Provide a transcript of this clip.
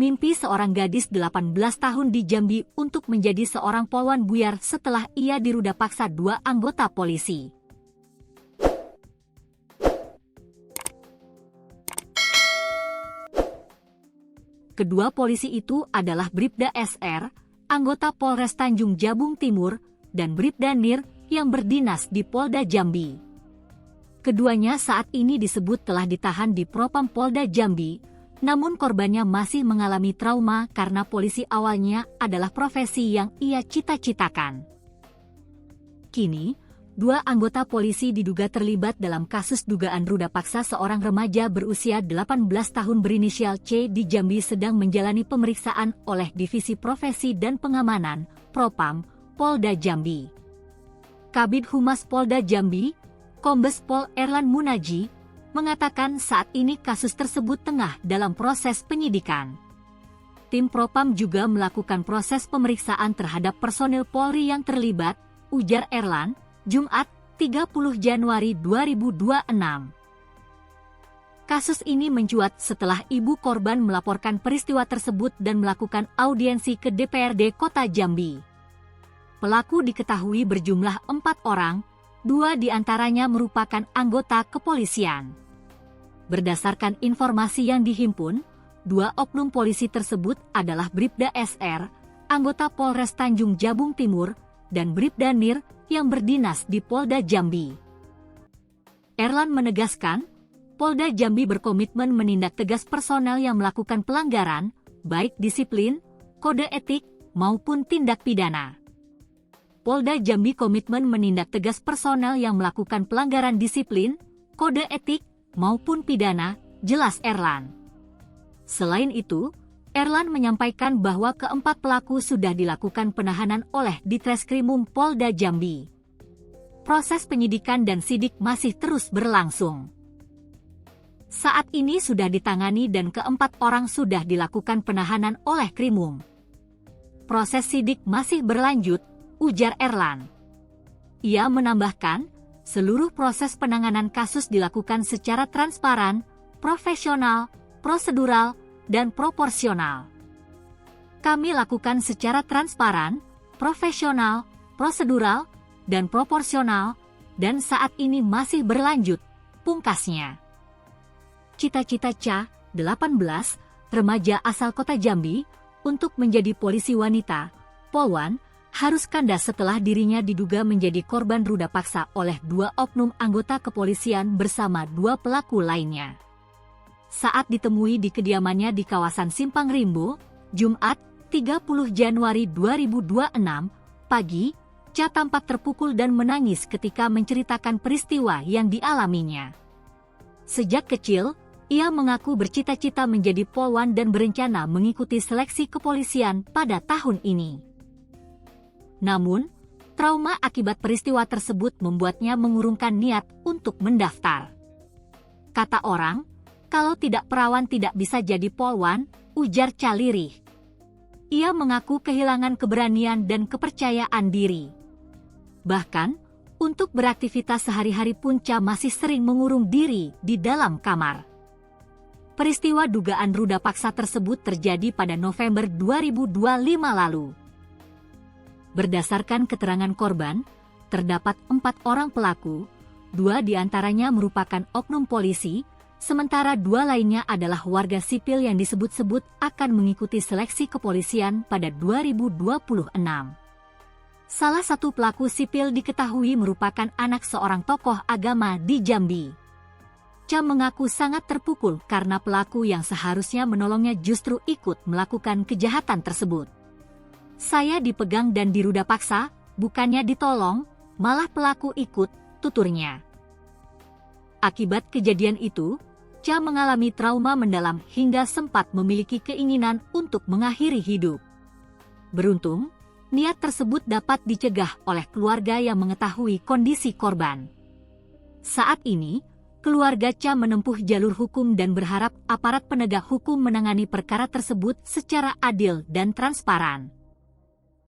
Mimpi seorang gadis 18 tahun di Jambi untuk menjadi seorang polwan buyar setelah ia diruda paksa 2 anggota polisi. Kedua polisi itu adalah Bribda SR, anggota Polres Tanjung Jabung Timur, dan Bribda Nir yang berdinas di Polda Jambi. Keduanya saat ini disebut telah ditahan di Propam Polda Jambi. Namun korbannya masih mengalami trauma karena polisi awalnya adalah profesi yang ia cita-citakan. Kini, 2 anggota polisi diduga terlibat dalam kasus dugaan ruda paksa seorang remaja berusia 18 tahun berinisial C di Jambi sedang menjalani pemeriksaan oleh Divisi Profesi dan Pengamanan, Propam, Polda Jambi. Kabid Humas Polda Jambi, Kombes Pol Erlan Munaji, mengatakan saat ini kasus tersebut tengah dalam proses penyidikan. Tim Propam juga melakukan proses pemeriksaan terhadap personil Polri yang terlibat, ujar Erlan, Jumat, 30 Januari 2026. Kasus ini mencuat setelah ibu korban melaporkan peristiwa tersebut dan melakukan audiensi ke DPRD Kota Jambi. Pelaku diketahui berjumlah 4 orang, 2 diantaranya merupakan anggota kepolisian. Berdasarkan informasi yang dihimpun, 2 oknum polisi tersebut adalah Bribda SR, anggota Polres Tanjung Jabung Timur, dan Bribda Nir yang berdinas di Polda Jambi. Erlan menegaskan, Polda Jambi berkomitmen menindak tegas personel yang melakukan pelanggaran, baik disiplin, kode etik, maupun tindak pidana. Polda Jambi komitmen menindak tegas personel yang melakukan pelanggaran disiplin, kode etik, maupun pidana, jelas Erlan. Selain itu, Erlan menyampaikan bahwa keempat pelaku sudah dilakukan penahanan oleh Ditreskrimum Polda Jambi. Proses penyidikan dan sidik masih terus berlangsung. Saat ini sudah ditangani dan keempat orang sudah dilakukan penahanan oleh Krimum. Proses sidik masih berlanjut, ujar Erlan. Ia menambahkan, seluruh proses penanganan kasus dilakukan secara transparan, profesional, prosedural, dan proporsional. Kami lakukan secara transparan, profesional, prosedural, dan proporsional, dan saat ini masih berlanjut, pungkasnya. Cita-cita Ca, 18, remaja asal kota Jambi, untuk menjadi polisi wanita, polwan, harus kandas setelah dirinya diduga menjadi korban ruda paksa oleh 2 oknum anggota kepolisian bersama 2 pelaku lainnya. Saat ditemui di kediamannya di kawasan Simpang Rimbo, Jumat, 30 Januari 2026, pagi, Ca tampak terpukul dan menangis ketika menceritakan peristiwa yang dialaminya. Sejak kecil, ia mengaku bercita-cita menjadi polwan dan berencana mengikuti seleksi kepolisian pada tahun ini. Namun, trauma akibat peristiwa tersebut membuatnya mengurungkan niat untuk mendaftar. Kata orang, kalau tidak perawan tidak bisa jadi polwan, ujar Ca lirih. Ia mengaku kehilangan keberanian dan kepercayaan diri. Bahkan, untuk beraktivitas sehari-hari pun Ca masih sering mengurung diri di dalam kamar. Peristiwa dugaan ruda paksa tersebut terjadi pada November 2025 lalu. Berdasarkan keterangan korban, terdapat 4 orang pelaku, 2 diantaranya merupakan oknum polisi, sementara 2 lainnya adalah warga sipil yang disebut-sebut akan mengikuti seleksi kepolisian pada 2026. Salah satu pelaku sipil diketahui merupakan anak seorang tokoh agama di Jambi. Ca mengaku sangat terpukul karena pelaku yang seharusnya menolongnya justru ikut melakukan kejahatan tersebut. Saya dipegang dan diruda paksa, bukannya ditolong, malah pelaku ikut, tuturnya. Akibat kejadian itu, Ca mengalami trauma mendalam hingga sempat memiliki keinginan untuk mengakhiri hidup. Beruntung, niat tersebut dapat dicegah oleh keluarga yang mengetahui kondisi korban. Saat ini, keluarga Ca menempuh jalur hukum dan berharap aparat penegak hukum menangani perkara tersebut secara adil dan transparan.